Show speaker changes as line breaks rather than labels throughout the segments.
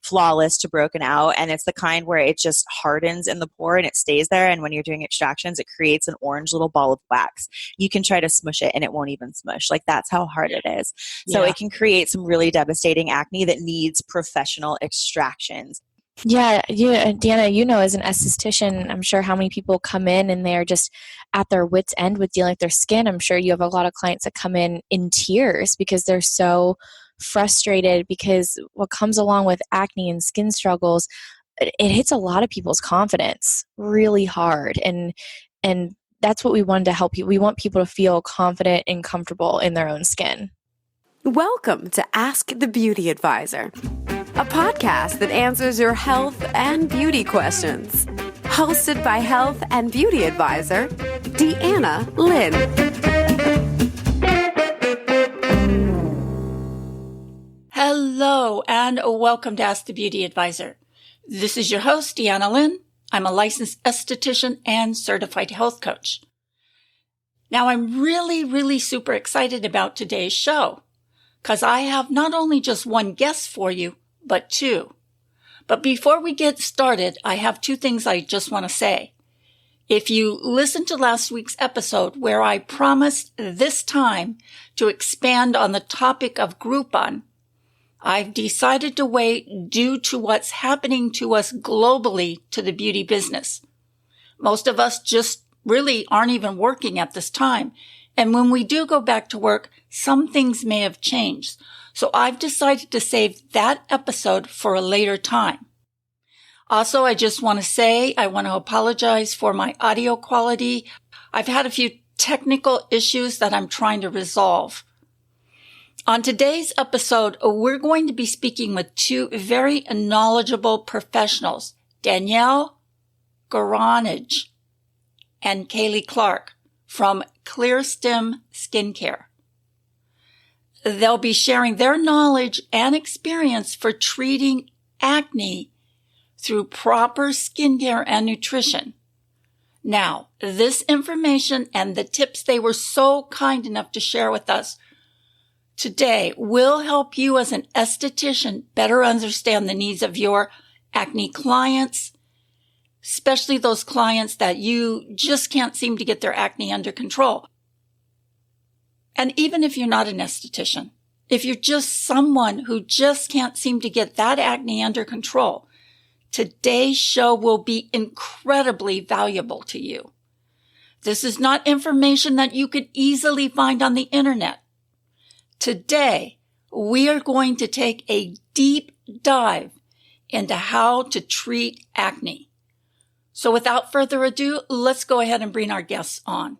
flawless to broken out. And it's the kind where it just hardens in the pore and it stays there. And when you're doing extractions, it creates an orange little ball of wax. You can try to smush it and it won't even smush. Like, that's how hard it is. So it can create some really devastating acne that needs professional extractions.
Yeah, Deanna, as an esthetician, I'm sure how many people come in and they're just at their wits' end with dealing with their skin. I'm sure you have a lot of clients that come in tears because they're so frustrated, because what comes along with acne and skin struggles, it hits a lot of people's confidence really hard. And that's what we wanted to help you. We want people to feel confident and comfortable in their own skin.
Welcome to Ask the Beauty Advisor, a podcast that answers your health and beauty questions. Hosted by health and beauty advisor, Deanna Lynn.
Hello, and welcome to Ask the Beauty Advisor. This is your host, Deanna Lynn. I'm a licensed esthetician and certified health coach. Now, I'm really super excited about today's show, because I have not only just one guest for you, but two. But before we get started, I have two things I just want to say. If you listened to last week's episode where I promised this time to expand on the topic of Groupon, I've decided to wait due to what's happening to us globally to the beauty business. Most of us just really aren't even working at this time. And when we do go back to work, some things may have changed. So I've decided to save that episode for a later time. Also, I just want to say I want to apologize for my audio quality. I've had a few technical issues that I'm trying to resolve. On today's episode, we're going to be speaking with two very knowledgeable professionals, Danielle Gronich and Kayleigh Clark from Clear Stem Skincare. They'll be sharing their knowledge and experience for treating acne through proper skincare and nutrition. Now, this information and the tips they were so kind enough to share with us today will help you as an esthetician better understand the needs of your acne clients, especially those clients that you just can't seem to get their acne under control. And even if you're not an esthetician, if you're just someone who just can't seem to get that acne under control, today's show will be incredibly valuable to you. This is not information that you could easily find on the internet. Today, we are going to take a deep dive into how to treat acne. So without further ado, let's go ahead and bring our guests on.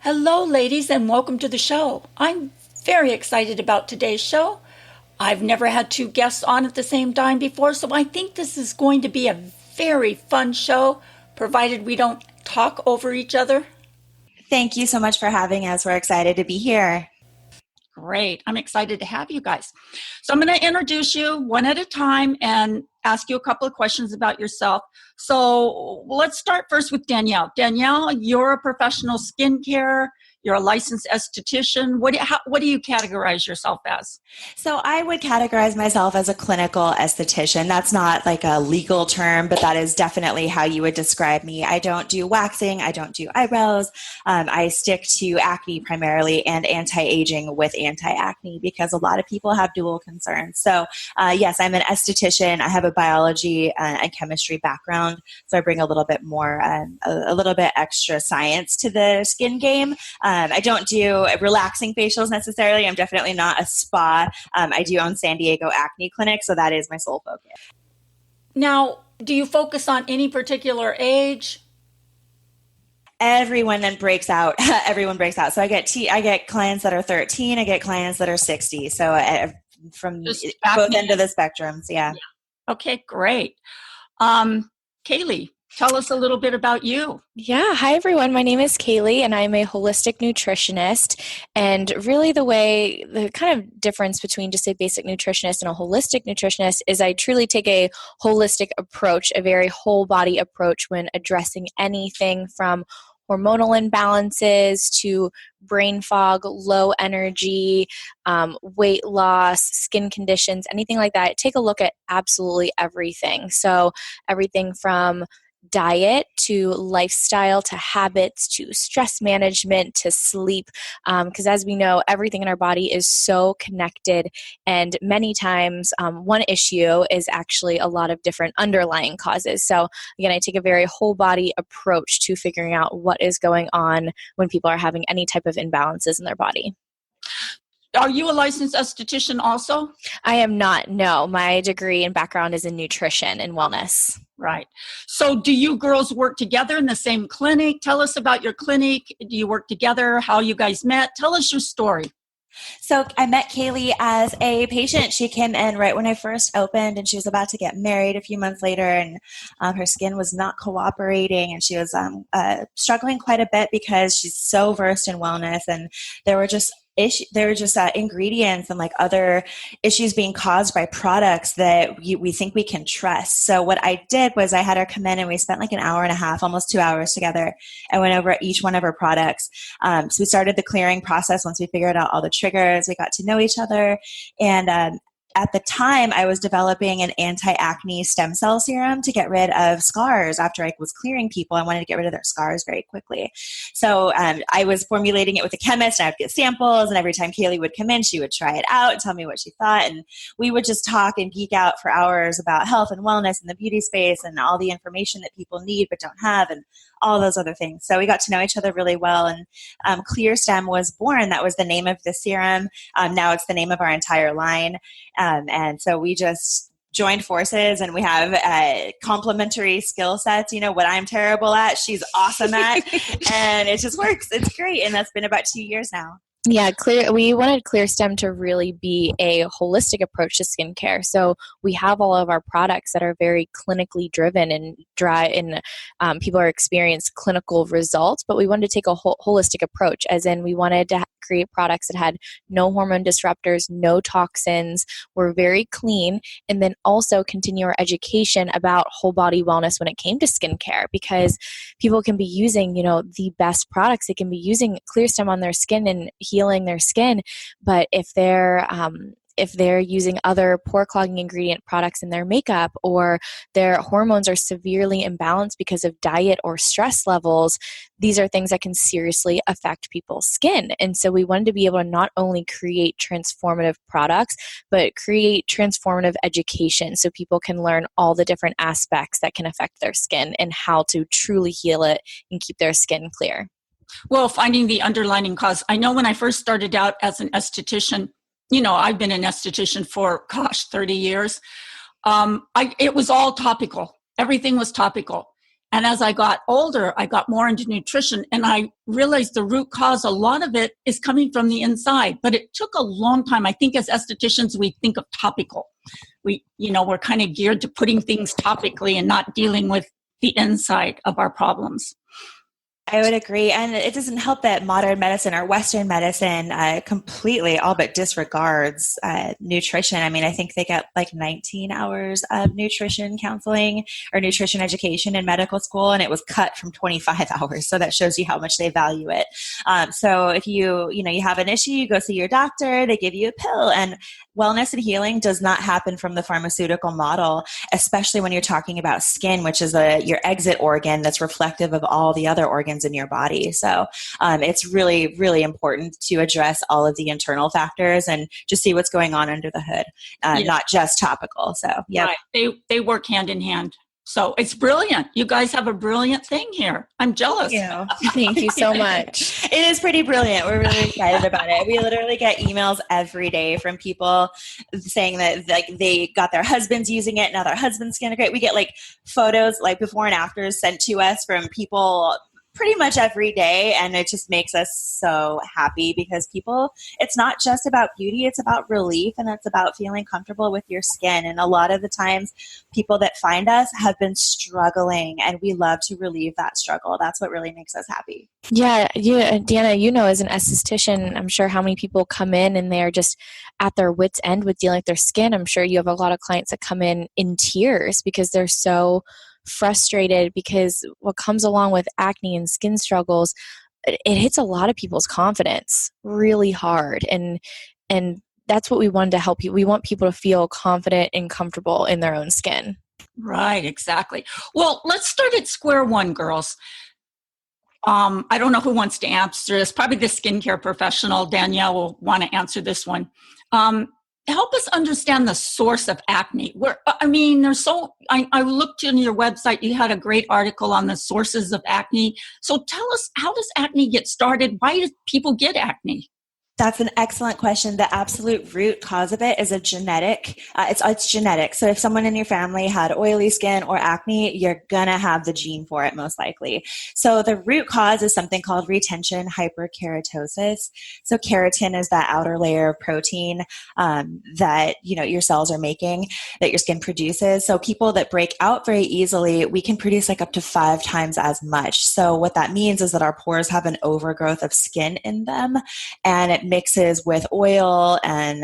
Hello, ladies, and welcome to the show. I'm very excited about today's show. I've never had two guests on at the same time before, so I think this is going to be a very fun show, provided we don't talk over each other.
Thank you so much for having us. We're excited to be here.
Great. I'm excited to have you guys. So I'm going to introduce you one at a time and ask you a couple of questions about yourself. So let's start first with Danielle. Danielle, you're a professional skincare. You're a licensed esthetician. What do you categorize yourself as?
So I would categorize myself as a clinical esthetician. That's not like a legal term, but that is definitely how you would describe me. I don't do waxing. I don't do eyebrows. I stick to acne primarily and anti-aging with anti-acne because a lot of people have dual concerns. So yes, I'm an esthetician. I have a biology and chemistry background. So I bring a little bit more, a little bit extra science to the skin game. I don't do relaxing facials necessarily. I'm definitely not a spa. I do own San Diego Acne Clinic, so that is my sole focus.
Now, do you focus on any particular age?
Everyone then breaks out. Everyone breaks out. So I get clients that are 13. I get clients that are 60. So from both ends of the spectrums, yeah.
Okay, great. Kayleigh, tell us a little bit about you.
Yeah. Hi, everyone. My name is Kayleigh, and I'm a holistic nutritionist. And really the kind of difference between just a basic nutritionist and a holistic nutritionist is I truly take a holistic approach, a very whole body approach when addressing anything from hormonal imbalances to brain fog, low energy, weight loss, skin conditions, anything like that. Take a look at absolutely everything. So everything from diet to lifestyle to habits to stress management to sleep, because as we know, everything in our body is so connected, and many times one issue is actually a lot of different underlying causes. So again, I take a very whole body approach to figuring out what is going on when people are having any type of imbalances in their body.
Are you a licensed esthetician also?
I am not. No, my degree and background is in nutrition and wellness.
Right. So do you girls work together in the same clinic? Tell us about your clinic. Do you work together? How you guys met? Tell us your story.
So I met Kayleigh as a patient. She came in right when I first opened, and she was about to get married a few months later, and her skin was not cooperating, and she was struggling quite a bit because she's so versed in wellness, and there were just ingredients and like other issues being caused by products that we think we can trust. So what I did was I had her come in, and we spent like an hour and a half, almost 2 hours together, and went over each one of her products. So we started the clearing process. Once we figured out all the triggers, we got to know each other. And at the time, I was developing an anti-acne stem cell serum to get rid of scars. After I was clearing people, I wanted to get rid of their scars very quickly. So I was formulating it with a chemist, and I would get samples, and every time Kayleigh would come in, she would try it out and tell me what she thought, and we would just talk and geek out for hours about health and wellness and the beauty space and all the information that people need but don't have, and all those other things. So we got to know each other really well, and Clear Stem was born. That was the name of the serum. Now it's the name of our entire line. And so we just joined forces, and we have complementary skill sets. You know, what I'm terrible at, she's awesome at, and it just works. It's great. And that's been about 2 years now.
Yeah, we wanted Clear Stem to really be a holistic approach to skincare. So we have all of our products that are very clinically driven and people are experiencing clinical results, but we wanted to take a holistic approach, as in we wanted to create products that had no hormone disruptors, no toxins, were very clean, and then also continue our education about whole body wellness when it came to skincare, because people can be using, the best products. They can be using Clear Stem on their skin and healing their skin, but if they're using other pore clogging ingredient products in their makeup, or their hormones are severely imbalanced because of diet or stress levels, these are things that can seriously affect people's skin. And so we wanted to be able to not only create transformative products, but create transformative education so people can learn all the different aspects that can affect their skin and how to truly heal it and keep their skin clear.
Well, finding the underlying cause. I know when I first started out as an esthetician, I've been an esthetician for, 30 years. It was all topical. Everything was topical. And as I got older, I got more into nutrition, and I realized the root cause, a lot of it is coming from the inside. But it took a long time. I think as estheticians, we think of topical. We're kind of geared to putting things topically and not dealing with the inside of our problems.
I would agree. And it doesn't help that modern medicine or Western medicine completely all but disregards nutrition. I mean, I think they get like 19 hours of nutrition counseling or nutrition education in medical school, and it was cut from 25 hours. So that shows you how much they value it. So if you have an issue, you go see your doctor, they give you a pill, and wellness and healing does not happen from the pharmaceutical model, especially when you're talking about skin, which is your exit organ that's reflective of all the other organs in your body. So it's really, really important to address all of the internal factors and just see what's going on under the hood, not just topical. So yeah,
right. They work hand in hand. So it's brilliant. You guys have a brilliant thing here. I'm jealous.
Thank you so much.
It is pretty brilliant. We're really excited about it. We literally get emails every day from people saying that they got their husbands using it. Now their husband's skin is great. We get photos before and afters sent to us from people pretty much every day, and it just makes us so happy because it's not just about beauty, it's about relief, and it's about feeling comfortable with your skin. And a lot of the times people that find us have been struggling, and we love to relieve that struggle. That's what really makes us happy.
Yeah, Deanna, as an esthetician, I'm sure how many people come in and they're just at their wits' end with dealing with their skin. I'm sure you have a lot of clients that come in tears because they're so frustrated because what comes along with acne and skin struggles, it hits a lot of people's confidence really hard. And that's what we wanted to help you. We want people to feel confident and comfortable in their own skin.
Right, exactly. Well, let's start at square one, girls. I don't know who wants to answer this. Probably the skincare professional. Danielle will want to answer this one. Help us understand the source of acne. I looked in your website. You had a great article on the sources of acne. So tell us, how does acne get started? Why do people get acne?
That's an excellent question. The absolute root cause of it is a genetic. It's genetic. So if someone in your family had oily skin or acne, you're gonna have the gene for it most likely. So the root cause is something called retention hyperkeratosis. So keratin is that outer layer of protein that your cells are making, that your skin produces. So people that break out very easily, we can produce like up to 5 times as much. So what that means is that our pores have an overgrowth of skin in them, and it mixes with oil and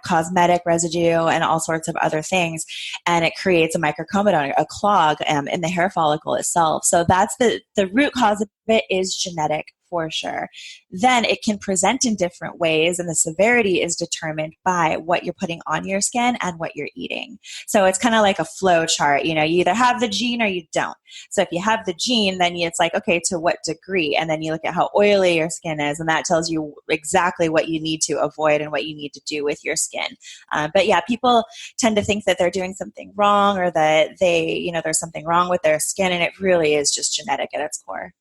cosmetic residue and all sorts of other things, and it creates a microcomedone, a clog in the hair follicle itself. So that's the root cause of it is genetic for sure. Then it can present in different ways, and the severity is determined by what you're putting on your skin and what you're eating. So it's kind of like a flow chart. You either have the gene or you don't. So if you have the gene, then it's like, okay, to what degree? And then you look at how oily your skin is, and that tells you exactly what you need to avoid and what you need to do with your skin. But yeah, people tend to think that they're doing something wrong, or that there's something wrong with their skin, and it really is just genetic at its core.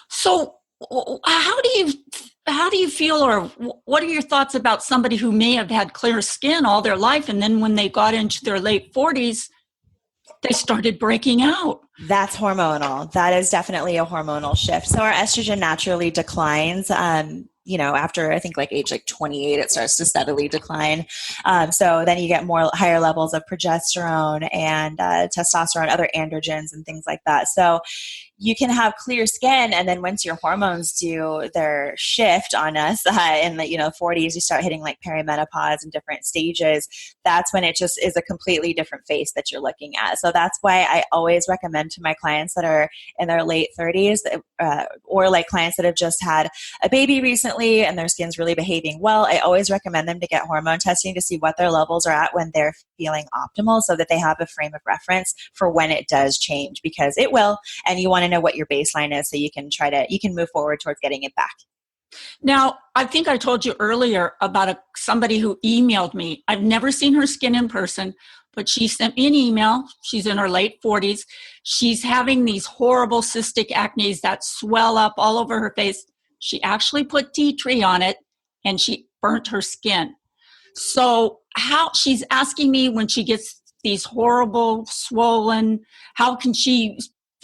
So how do you feel, or what are your thoughts about somebody who may have had clear skin all their life, and then when they got into their late 40s, they started breaking out?
That's hormonal. That is definitely a hormonal shift. So our estrogen naturally declines. After I think age 28, it starts to steadily decline. So then you get higher levels of progesterone and testosterone, other androgens and things like that. So you can have clear skin, and then once your hormones do their shift on us in the 40s, you start hitting perimenopause and different stages. That's when it just is a completely different face that you're looking at. So that's why I always recommend to my clients that are in their late 30s, or clients that have just had a baby recently and their skin's really behaving well, I always recommend them to get hormone testing to see what their levels are at when they're feeling optimal, so that they have a frame of reference for when it does change, because it will, and you want to know what your baseline is so you can move forward towards getting it back.
Now, I think I told you earlier about somebody who emailed me. I've never seen her skin in person, but she sent me an email. She's in her late 40s. She's having these horrible cystic acnes that swell up all over her face. She actually put tea tree on it, and she burnt her skin. So she's asking me, when she gets these horrible swollen, how can she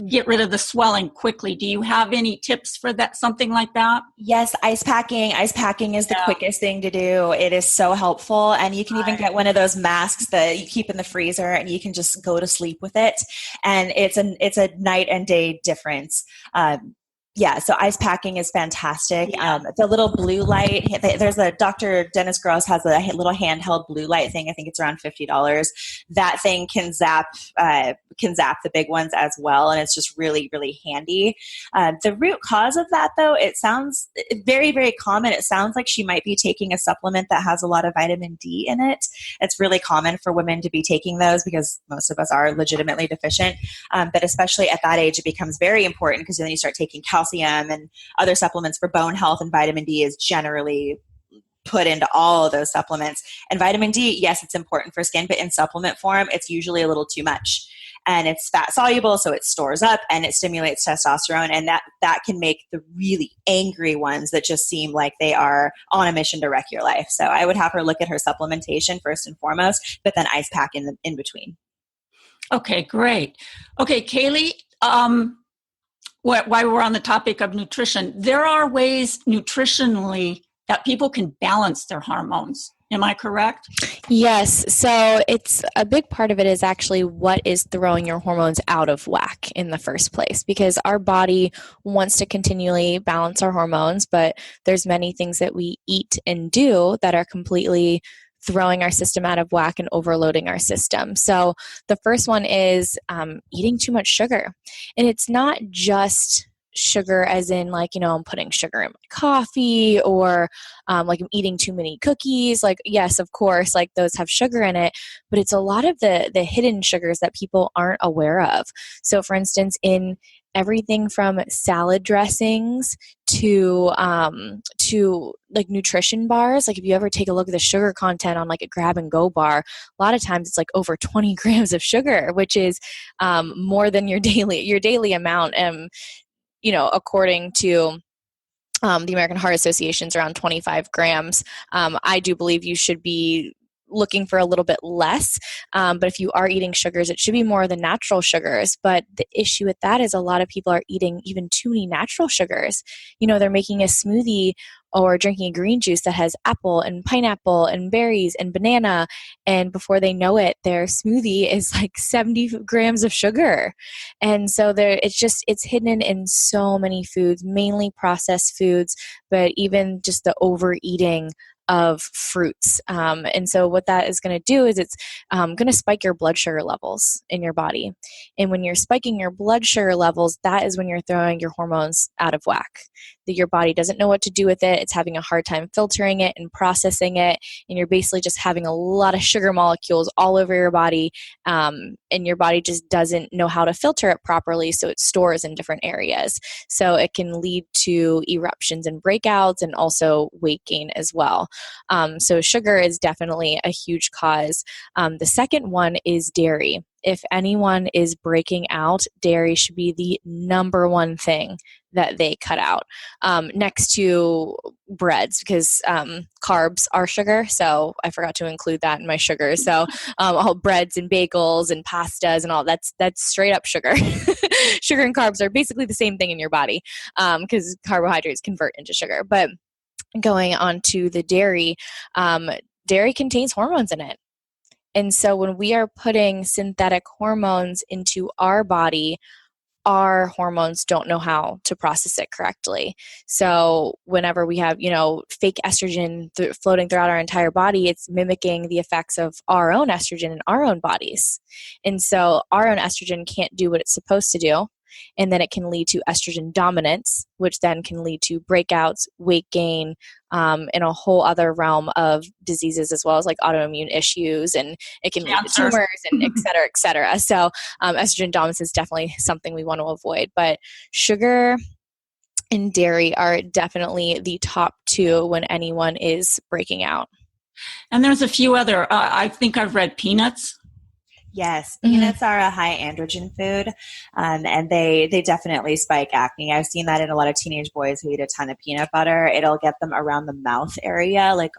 get rid of the swelling quickly? Do you have any tips for that, something like that?
Yes, ice packing. Ice packing is the quickest thing to do. It is so helpful. And you can even get one of those masks that you keep in the freezer, and you can just go to sleep with it. And it's a night and day difference. So ice packing is fantastic.
Yeah.
The little blue light, there's Dr. Dennis Gross has a little handheld blue light thing. I think it's around $50. That thing can zap the big ones as well. And it's just really, really handy. The root cause of that, though, it sounds very, very common. It sounds like she might be taking a supplement that has a lot of vitamin D in it. It's really common for women to be taking those because most of us are legitimately deficient. But especially at that age, it becomes very important, because then you start taking calcium and other supplements for bone health, and vitamin D is generally put into all of those supplements. And vitamin D, yes, it's important for skin, but in supplement form, it's usually a little too much. And it's fat soluble, so it stores up and it stimulates testosterone, and that can make the really angry ones that just seem like they are on a mission to wreck your life. So I would have her look at her supplementation first and foremost, but then ice pack in between.
Okay, great. Okay, Kayleigh, while we're on the topic of nutrition, there are ways nutritionally that people can balance their hormones. Am I correct?
Yes. So it's a big part of it is actually what is throwing your hormones out of whack in the first place, because our body wants to continually balance our hormones, but there's many things that we eat and do that are completely throwing our system out of whack and overloading our system. So the first one is eating too much sugar. And it's not just sugar as in like, I'm putting sugar in my coffee, or like I'm eating too many cookies. Like, yes, of course, like those have sugar in it, but it's a lot of the hidden sugars that people aren't aware of. So for instance, in everything from salad dressings to like nutrition bars. Like if you ever take a look at the sugar content on like a grab and go bar, a lot of times it's like over 20 grams of sugar, which is more than your daily amount. According to the American Heart Association's around 25 grams. I do believe you should be looking for a little bit less. But if you are eating sugars, it should be more than natural sugars. But the issue with that is a lot of people are eating even too many natural sugars. They're making a smoothie or drinking a green juice that has apple and pineapple and berries and banana. And before they know it, their smoothie is like 70 grams of sugar. And so it's hidden in so many foods, mainly processed foods, but even just the overeating of fruits. And so what that is going to do is it's going to spike your blood sugar levels in your body. And when you're spiking your blood sugar levels, that is when you're throwing your hormones out of whack. That your body doesn't know what to do with it. It's having a hard time filtering it and processing it. And you're basically just having a lot of sugar molecules all over your body. And your body just doesn't know how to filter it properly. So it stores in different areas. So it can lead to eruptions and breakouts and also weight gain as well. So sugar is definitely a huge cause. The second one is dairy. If anyone is breaking out, dairy should be the number one thing that they cut out, next to breads, because carbs are sugar. So I forgot to include that in my sugar. So all breads and bagels and pastas and all that's straight up sugar. Sugar and carbs are basically the same thing in your body, because carbohydrates convert into sugar. But going on to the dairy, dairy contains hormones in it. And so when we are putting synthetic hormones into our body, our hormones don't know how to process it correctly. So whenever we have, fake estrogen floating throughout our entire body, it's mimicking the effects of our own estrogen in our own bodies. And so our own estrogen can't do what it's supposed to do. And then it can lead to estrogen dominance, which then can lead to breakouts, weight gain, and a whole other realm of diseases, as well as like autoimmune issues, and it can lead to tumors and et cetera, et cetera. So estrogen dominance is definitely something we want to avoid. But sugar and dairy are definitely the top two when anyone is breaking out.
And there's a few other, I think I've read peanuts.
Yes, peanuts are a high androgen food, and they definitely spike acne. I've seen that in a lot of teenage boys who eat a ton of peanut butter. It'll get them around the mouth area, like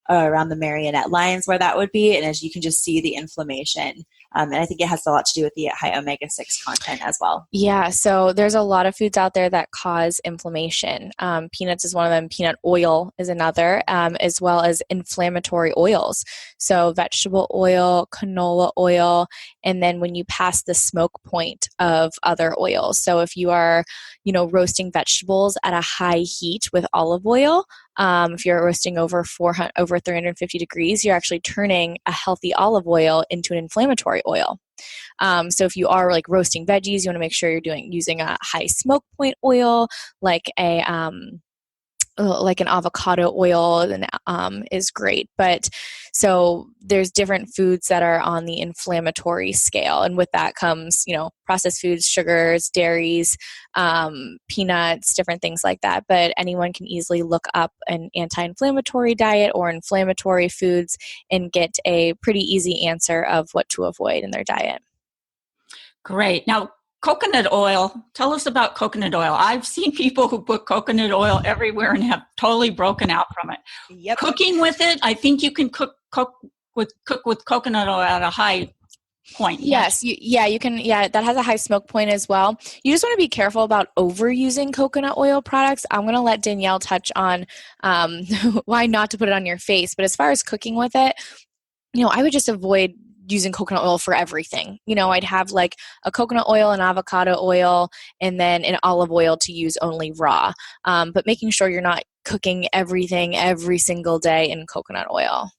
around the marionette lines where that would be, and as you can just see the inflammation. And I think it has a lot to do with the high omega-6 content as well.
Yeah, so there's a lot of foods out there that cause inflammation. Peanuts is one of them. Peanut oil is another, as well as inflammatory oils. So vegetable oil, canola oil, and then when you pass the smoke point of other oils. So if you are, roasting vegetables at a high heat with olive oil, if you're roasting over 350 degrees, you're actually turning a healthy olive oil into an inflammatory oil. So if you are like roasting veggies, you want to make sure you're using a high smoke point oil, like an avocado oil, is great. But so there's different foods that are on the inflammatory scale, and with that comes, processed foods, sugars, dairies, peanuts, different things like that. But anyone can easily look up an anti-inflammatory diet or inflammatory foods and get a pretty easy answer of what to avoid in their diet.
Great. Now, coconut oil. Tell us about coconut oil. I've seen people who put coconut oil everywhere and have totally broken out from it.
Yep.
Cooking with it, I think you can cook with coconut oil at a high point.
Yes. You can. Yeah, that has a high smoke point as well. You just want to be careful about overusing coconut oil products. I'm going to let Danielle touch on why not to put it on your face. But as far as cooking with it, I would just avoid using coconut oil for everything. I'd have like a coconut oil and avocado oil and then an olive oil to use only raw. But making sure you're not cooking everything every single day in coconut oil.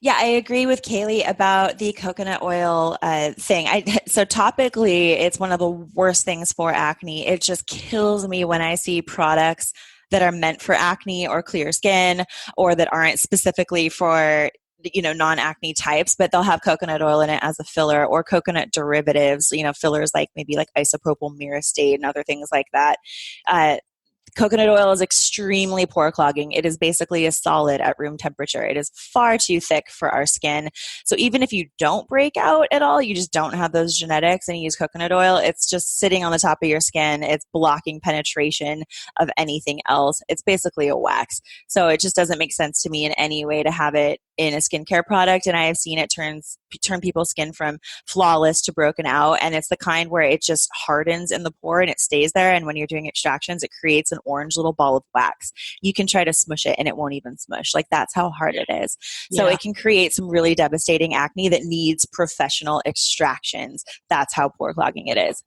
Yeah, I agree with Kayleigh about the coconut oil thing. So topically, it's one of the worst things for acne. It just kills me when I see products that are meant for acne or clear skin, or that aren't specifically for non-acne types, but they'll have coconut oil in it as a filler, or coconut derivatives, fillers like maybe like isopropyl myristate and other things like that. Coconut oil is extremely pore clogging. It is basically a solid at room temperature. It is far too thick for our skin. So even if you don't break out at all, you just don't have those genetics and you use coconut oil, it's just sitting on the top of your skin. It's blocking penetration of anything else. It's basically a wax. So it just doesn't make sense to me in any way to have it in a skincare product. And I have seen it turn people's skin from flawless to broken out. And it's the kind where it just hardens in the pore and it stays there. And when you're doing extractions, it creates an orange little ball of wax. You can try to smush it and it won't even smush. Like, that's how hard it is. So it can create some really devastating acne that needs professional extractions. That's how pore clogging it is.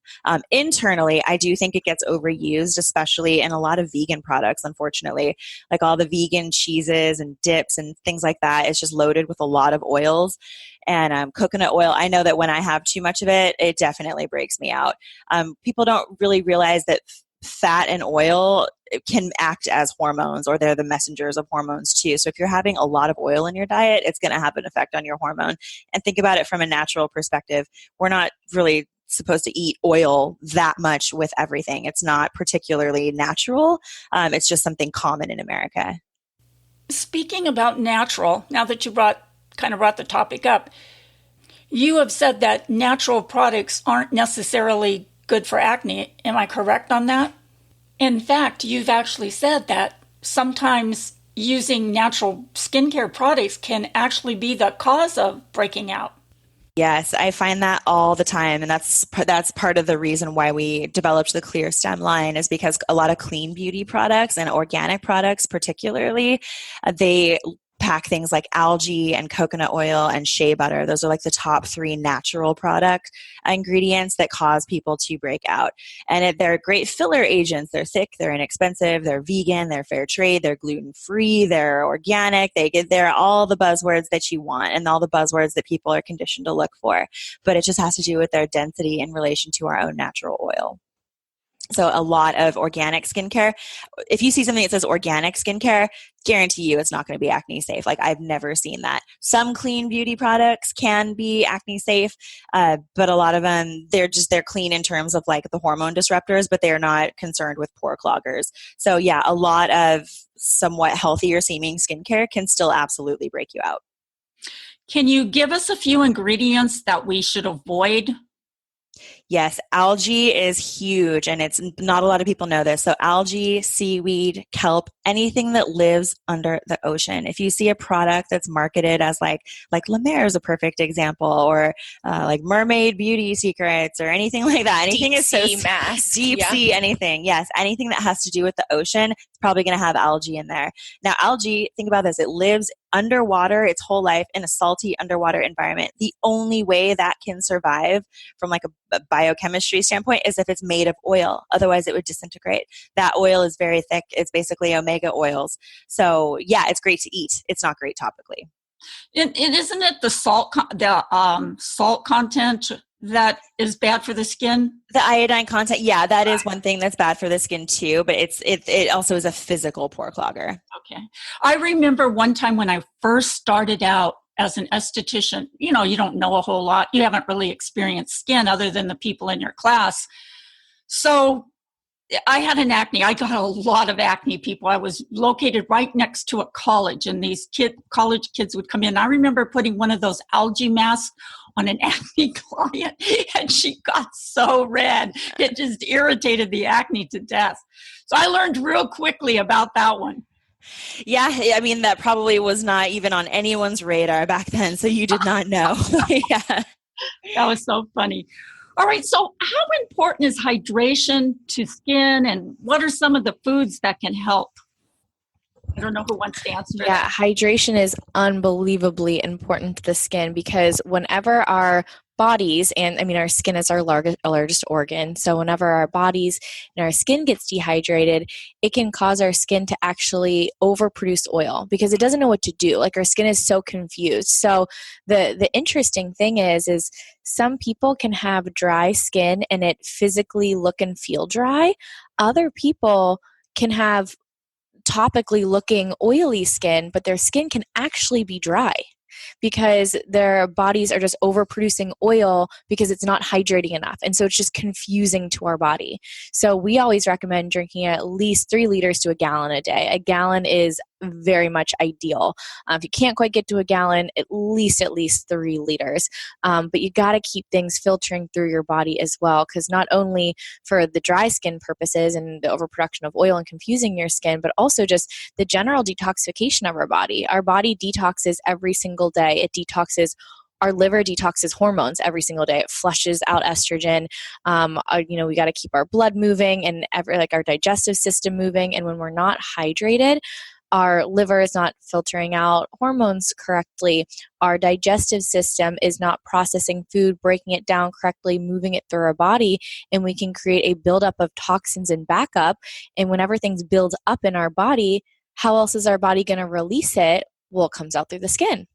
Internally, I do think it gets overused, especially in a lot of vegan products, unfortunately. Like all the vegan cheeses and dips and things like that. It's just loaded with a lot of oils. And coconut oil, I know that when I have too much of it, it definitely breaks me out. People don't really realize that fat and oil can act as hormones, or they're the messengers of hormones too. So if you're having a lot of oil in your diet, it's going to have an effect on your hormone. And think about it from a natural perspective. We're not really supposed to eat oil that much with everything. It's not particularly natural. It's just something common in America.
Speaking about natural, now that you brought the topic up, you have said that natural products aren't necessarily good for acne. Am I correct on that? In fact, you've actually said that sometimes using natural skincare products can actually be the cause of breaking out.
Yes, I find that all the time. And that's part of the reason why we developed the Clear Stem line, is because a lot of clean beauty products and organic products particularly, they pack things like algae and coconut oil and shea butter. Those are like the top 3 natural product ingredients that cause people to break out. And they're great filler agents. They're thick, they're inexpensive, they're vegan, they're fair trade, they're gluten-free, they're organic. They're all the buzzwords that you want and all the buzzwords that people are conditioned to look for. But it just has to do with their density in relation to our own natural oil. So a lot of organic skincare, if you see something that says organic skincare, guarantee you it's not going to be acne safe. Like, I've never seen that. Some clean beauty products can be acne safe, but a lot of them, they're clean in terms of like the hormone disruptors, but they're not concerned with pore cloggers. So yeah, a lot of somewhat healthier seeming skincare can still absolutely break you out.
Can you give us a few ingredients that we should avoid?
Yes, algae is huge, and it's not a lot of people know this. So algae, seaweed, kelp, anything that lives under the ocean. If you see a product that's marketed as like La Mer is a perfect example, or like Mermaid Beauty Secrets or anything like that. Anything
deep
is so
sea mask.
Deep sea anything. Yes, anything that has to do with the ocean, it's probably going to have algae in there. Now, algae, think about this. It lives underwater its whole life in a salty underwater environment. The only way that can survive from like a biochemistry standpoint is if it's made of oil. Otherwise, it would disintegrate. That oil is very thick. It's basically omega oils. So yeah, it's great to eat. It's not great topically.
And isn't it the salt content that is bad for the skin?
The iodine content, yeah, that is one thing that's bad for the skin too, but it also is a physical pore clogger.
Okay. I remember one time when I first started out as an esthetician, you don't know a whole lot. You haven't really experienced skin other than the people in your class. So I had an acne. I got a lot of acne people. I was located right next to a college, and these college kids would come in. I remember putting one of those algae masks on an acne client, and she got so red. It just irritated the acne to death. So I learned real quickly about that one.
Yeah, I mean, that probably was not even on anyone's radar back then, so you did not know. Yeah.
That was so funny. All right, so how important is hydration to skin, and what are some of the foods that can help? I don't know who wants to answer that.
Hydration is unbelievably important to the skin, because whenever our bodies, and I mean, our skin is our largest organ. So whenever our bodies and our skin gets dehydrated, it can cause our skin to actually overproduce oil because it doesn't know what to do. Like, our skin is so confused. So the interesting thing is some people can have dry skin and it physically look and feel dry. Other people can have topically looking oily skin, but their skin can actually be dry because their bodies are just overproducing oil because it's not hydrating enough. And so it's just confusing to our body. So we always recommend drinking at least 3 liters to a gallon a day. A gallon is very much ideal. If you can't quite get to a gallon, at least 3 liters. But you got to keep things filtering through your body as well, because not only for the dry skin purposes and the overproduction of oil and confusing your skin, but also just the general detoxification of our body. Our body detoxes every single day. It detoxes. Our liver detoxes hormones every single day. It flushes out estrogen. We got to keep our blood moving and our digestive system moving. And when we're not hydrated, our liver is not filtering out hormones correctly. Our digestive system is not processing food, breaking it down correctly, moving it through our body, and we can create a buildup of toxins and backup. And whenever things build up in our body, how else is our body going to release it? Well, it comes out through the skin.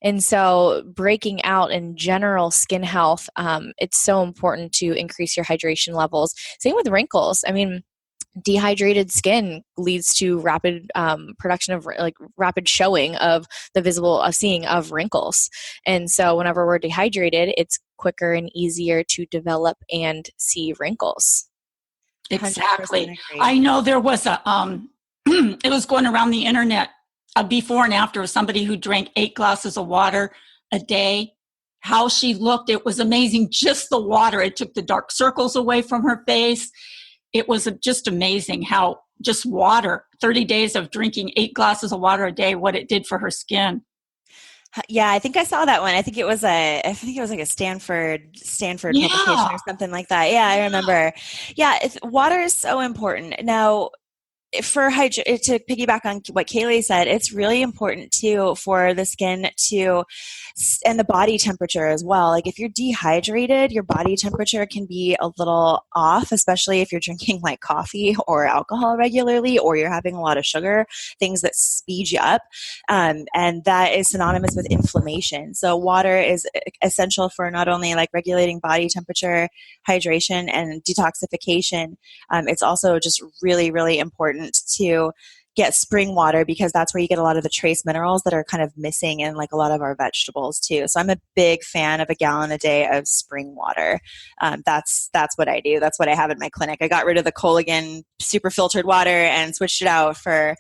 And so breaking out in general skin health, it's so important to increase your hydration levels. Same with wrinkles. I mean, dehydrated skin leads to rapid production of rapid showing of seeing of wrinkles. And so whenever we're dehydrated, it's quicker and easier to develop and see wrinkles.
Exactly. I know there was it was going around the internet, a before and after of somebody who drank 8 glasses of water a day. How she looked, it was amazing. Just the water, it took the dark circles away from her face. It was just amazing how just water, 30 days of drinking 8 glasses of water a day, what it did for her skin.
Yeah, I think I saw that one. I think it was like a Stanford publication or something like that. Yeah, I remember. Yeah, water is so important. Now, to piggyback on what Kayleigh said, it's really important too for the skin and the body temperature as well. Like, if you're dehydrated, your body temperature can be a little off, especially if you're drinking like coffee or alcohol regularly, or you're having a lot of sugar, things that speed you up. And that is synonymous with inflammation. So water is essential for not only like regulating body temperature, hydration, and detoxification. It's also just really, really important to get spring water, because that's where you get a lot of the trace minerals that are kind of missing in like a lot of our vegetables too. So I'm a big fan of a gallon a day of spring water. That's what I do. That's what I have in my clinic. I got rid of the Kayleigh super filtered water and switched it out for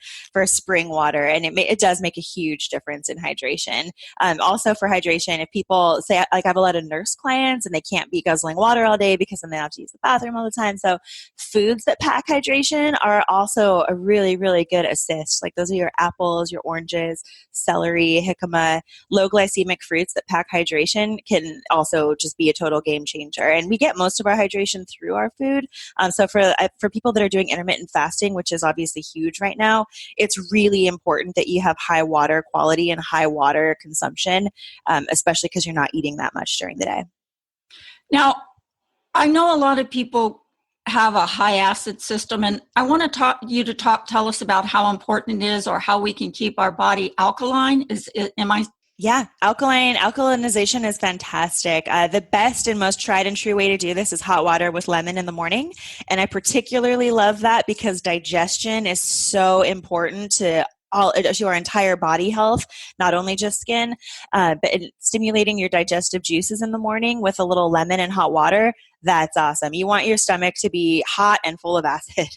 spring water, and it does make a huge difference in hydration. Also for hydration, if people say, like, I have a lot of nurse clients and they can't be guzzling water all day because then they have to use the bathroom all the time. So foods that pack hydration are also a really, really good assist. Like, those are your apples, your oranges, celery, jicama. Low glycemic fruits that pack hydration can also just be a total game changer. And we get most of our hydration through our food. So for people that are doing intermittent fasting, which is obviously huge right now, it's really important that you have high water quality and high water consumption, especially because you're not eating that much during the day.
Now, I know a lot of people have a high acid system, and I want to tell us about how important it is, or how we can keep our body alkaline.
Yeah, alkalinization is fantastic. The best and most tried and true way to do this is hot water with lemon in the morning. And I particularly love that because digestion is so important to our entire body health, not only just skin, but stimulating your digestive juices in the morning with a little lemon and hot water. That's awesome. You want your stomach to be hot and full of acid.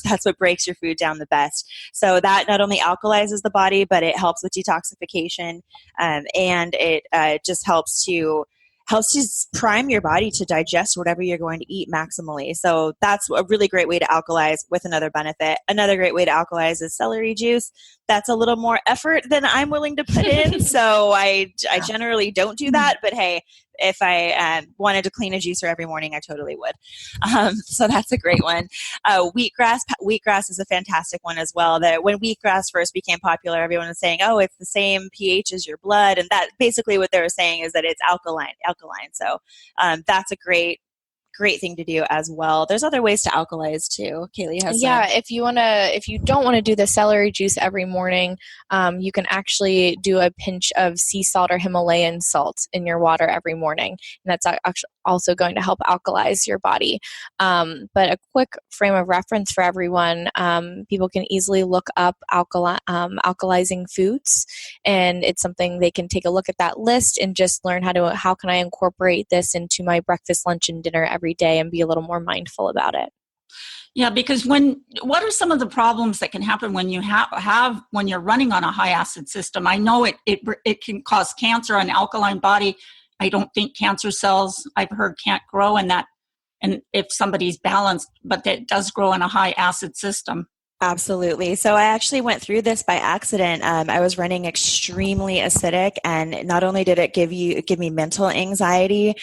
That's what breaks your food down the best. So that not only alkalizes the body, but it helps with detoxification, and it just helps to prime your body to digest whatever you're going to eat maximally. So that's a really great way to alkalize with another benefit. Another great way to alkalize is celery juice. That's a little more effort than I'm willing to put in. So I generally don't do that, but hey, if I wanted to clean a juicer every morning, I totally would. So that's a great one. Wheatgrass is a fantastic one as well. That when wheatgrass first became popular, everyone was saying, "Oh, it's the same pH as your blood," and that basically what they were saying is that it's alkaline. So that's a great thing to do as well. There's other ways to alkalize too. Kayleigh has
if you don't want to do the celery juice every morning, you can actually do a pinch of sea salt or Himalayan salt in your water every morning, and that's actually also going to help alkalize your body. But a quick frame of reference for everyone, people can easily look up alkalizing foods, and it's something they can take a look at that list and just learn how can I incorporate this into my breakfast, lunch, and dinner every day and be a little more mindful about it.
Yeah, because what are some of the problems that can happen when you have when you're running on a high acid system? I know it can cause cancer. An alkaline body, I don't think cancer cells, I've heard, can't grow in that, and if somebody's balanced, but it does grow in a high acid system.
Absolutely. So I actually went through this by accident. I was running extremely acidic, and not only did it give me mental anxiety,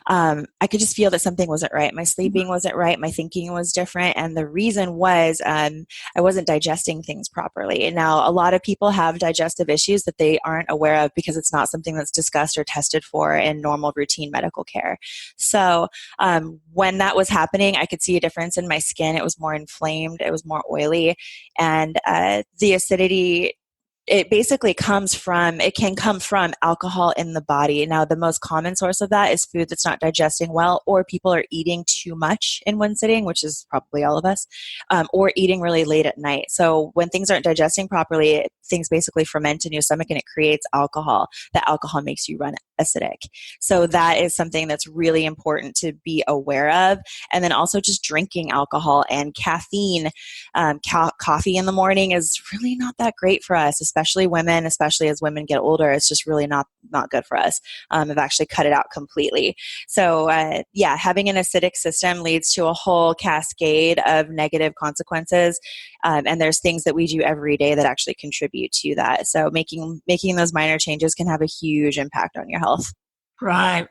I could just feel that something wasn't right. My sleeping wasn't right. My thinking was different. And the reason was I wasn't digesting things properly. And now a lot of people have digestive issues that they aren't aware of because it's not something that's discussed or tested for in normal routine medical care. So when that was happening, I could see a difference in my skin. It was more inflamed. It was more oily. And the acidity, it basically can come from alcohol in the body. Now, the most common source of that is food that's not digesting well, or people are eating too much in one sitting, which is probably all of us, or eating really late at night. So when things aren't digesting properly, things basically ferment in your stomach and it creates alcohol. That alcohol makes you run acidic. So that is something that's really important to be aware of. And then also just drinking alcohol and caffeine. Coffee in the morning is really not that great for us, especially women, especially as women get older. It's just really not good for us. I've actually cut it out completely. So having an acidic system leads to a whole cascade of negative consequences. And there's things that we do every day that actually contribute to that. So making those minor changes can have a huge impact on your health.
Right.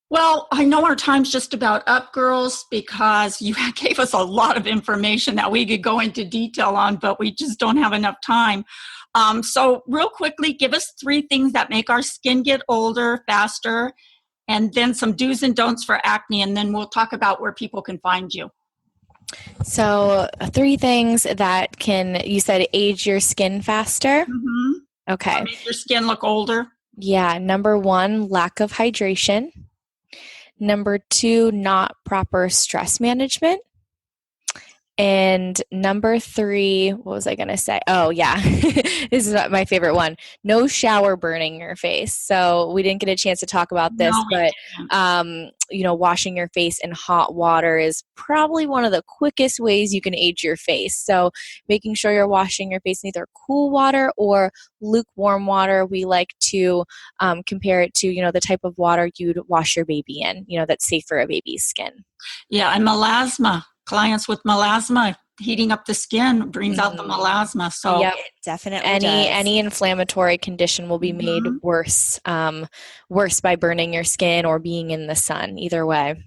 Well, I know our time's just about up, girls, because you gave us a lot of information that we could go into detail on, but we just don't have enough time. So real quickly, give us 3 things that make our skin get older faster, and then some do's and don'ts for acne, and then we'll talk about where people can find you.
So 3 things that you said age your skin faster?
Mm-hmm.
Okay.
Make your skin look older?
Yeah. Number 1, lack of hydration. Number 2, not proper stress management. And number 3, what was I going to say? Oh, yeah. This is my favorite one. No shower burning your face. So we didn't get a chance to talk about this, but washing your face in hot water is probably one of the quickest ways you can age your face. So making sure you're washing your face in either cool water or lukewarm water. We like to compare it to, the type of water you'd wash your baby in, that's safe for a baby's skin.
Yeah, and melasma. Clients with melasma, heating up the skin brings out the melasma. So
it definitely
any inflammatory condition will be made worse by burning your skin or being in the sun. Either way.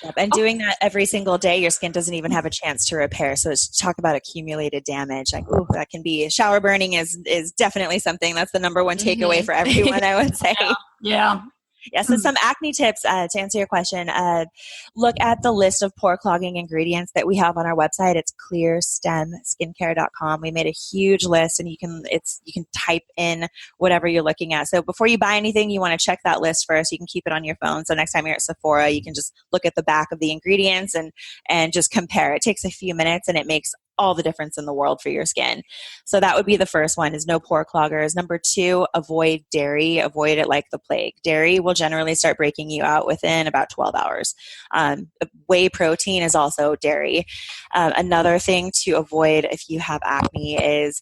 Yep. And doing that every single day, your skin doesn't even have a chance to repair. So it's talk about accumulated damage. Like, that can be shower burning is definitely something. That's the number 1 takeaway for everyone, I would say.
Yeah.
Yeah, so some acne tips to answer your question. Look at the list of pore clogging ingredients that we have on our website. It's clearstemskincare.com. We made a huge list, and you can type in whatever you're looking at. So before you buy anything, you want to check that list first. You can keep it on your phone. So next time you're at Sephora, you can just look at the back of the ingredients and just compare. It takes a few minutes, and it makes all the difference in the world for your skin. So that would be the first one, is no pore cloggers. Number 2, avoid dairy. Avoid it like the plague. Dairy will generally start breaking you out within about 12 hours. Whey protein is also dairy. Another thing to avoid if you have acne is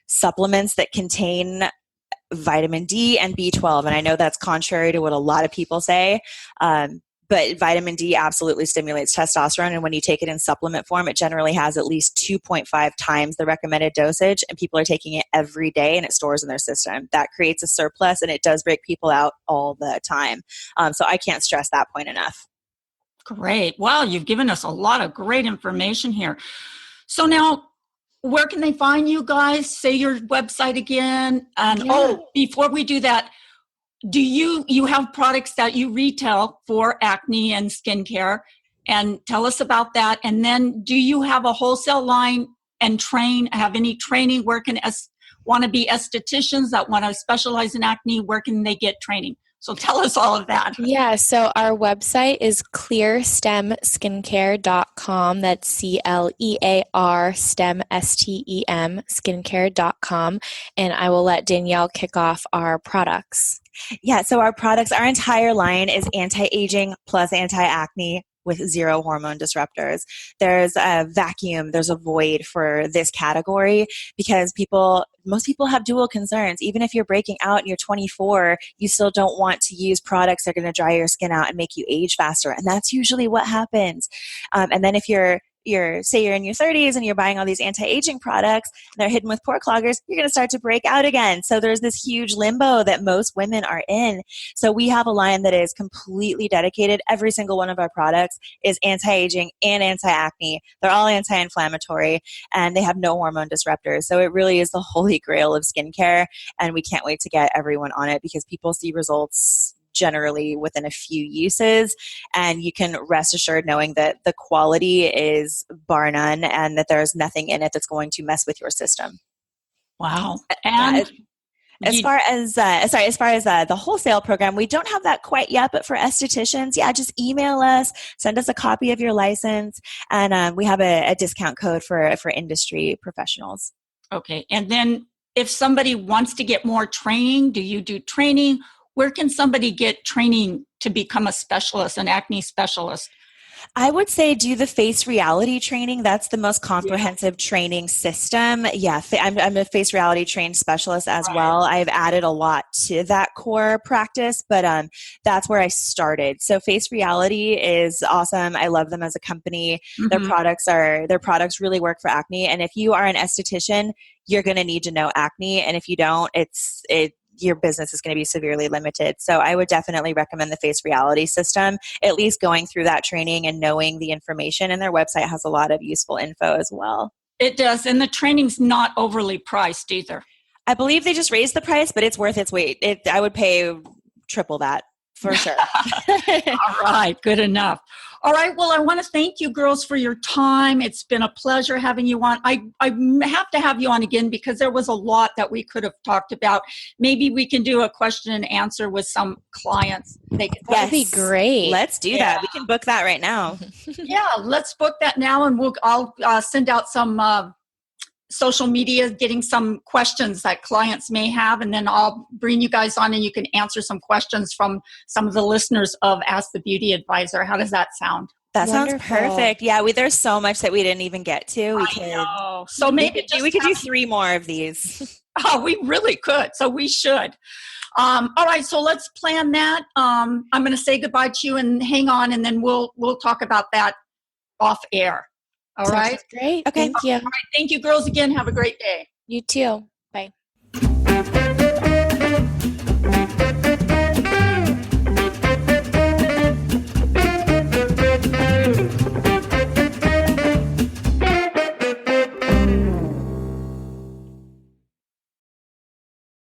supplements that contain vitamin D and B12. And I know that's contrary to what a lot of people say. But vitamin D absolutely stimulates testosterone. And when you take it in supplement form, it generally has at least 2.5 times the recommended dosage. And people are taking it every day and it stores in their system. That creates a surplus and it does break people out all the time. So I can't stress that point enough.
Great. Wow, you've given us a lot of great information here. So now, where can they find you guys? Say your website again. And before we do that, do you have products that you retail for acne and skincare? And tell us about that. And then do you have a wholesale line and have any training? Where can want to be estheticians that want to specialize in acne? Where can they get training? So tell us all of that.
Yeah, so our website is clearstemskincare.com. That's CLEAR STEM STEM skincare.com. And I will let Danielle kick off our products.
Yeah, so our entire line is anti-aging plus anti-acne with 0 hormone disruptors. There's a vacuum, there's a void for this category because most people have dual concerns. Even if you're breaking out and you're 24, you still don't want to use products that are going to dry your skin out and make you age faster. And that's usually what happens. And then if you're say you're in your 30s and you're buying all these anti-aging products and they're hidden with pore cloggers, you're going to start to break out again. So there's this huge limbo that most women are in. So we have a line that is completely dedicated. Every single one of our products is anti-aging and anti-acne. They're all anti-inflammatory and they have no hormone disruptors. So it really is the holy grail of skincare. And we can't wait to get everyone on it because people see results generally within a few uses, and you can rest assured knowing that the quality is bar none and that there's nothing in it that's going to mess with your system.
Wow. And
as far as the wholesale program, we don't have that quite yet, but for estheticians, just email us, send us a copy of your license, and we have a discount code for industry professionals.
Okay. And then if somebody wants to get more training, do you do training? Where can somebody get training to become a specialist, an acne specialist?
I would say do the face reality training. That's the most comprehensive training system. Yeah, I'm a face reality trained specialist as well. I've added a lot to that core practice, but that's where I started. So face reality is awesome. I love them as a company. Mm-hmm. Their products really work for acne. And if you are an esthetician, you're going to need to know acne. And if you don't, your business is going to be severely limited. So I would definitely recommend the face reality system, at least going through that training and knowing the information. And their website has a lot of useful info as well.
It does. And the training's not overly priced either.
I believe they just raised the price, but it's worth its weight. I would pay triple that for sure.
All right. Good enough. All right. Well, I want to thank you girls for your time. It's been a pleasure having you on. I have to have you on again because there was a lot that we could have talked about. Maybe we can do a question and answer with some clients.
That'd be great.
Let's do that. We can book that right now.
Yeah, let's book that now, and I'll send out some social media, getting some questions that clients may have, and then I'll bring you guys on and you can answer some questions from some of the listeners of Ask the Beauty Advisor. How does that sound?
That sounds perfect. Yeah, there's so much that we didn't even get to.
So maybe
we could do 3 more of these.
Oh, we really could. So we should. All right, so let's plan that. I'm going to say goodbye to you and hang on, and then we'll talk about that off air. All right.
Great. Okay. Thank you.
All right. Thank you, girls, again. Have a great day.
You too. Bye.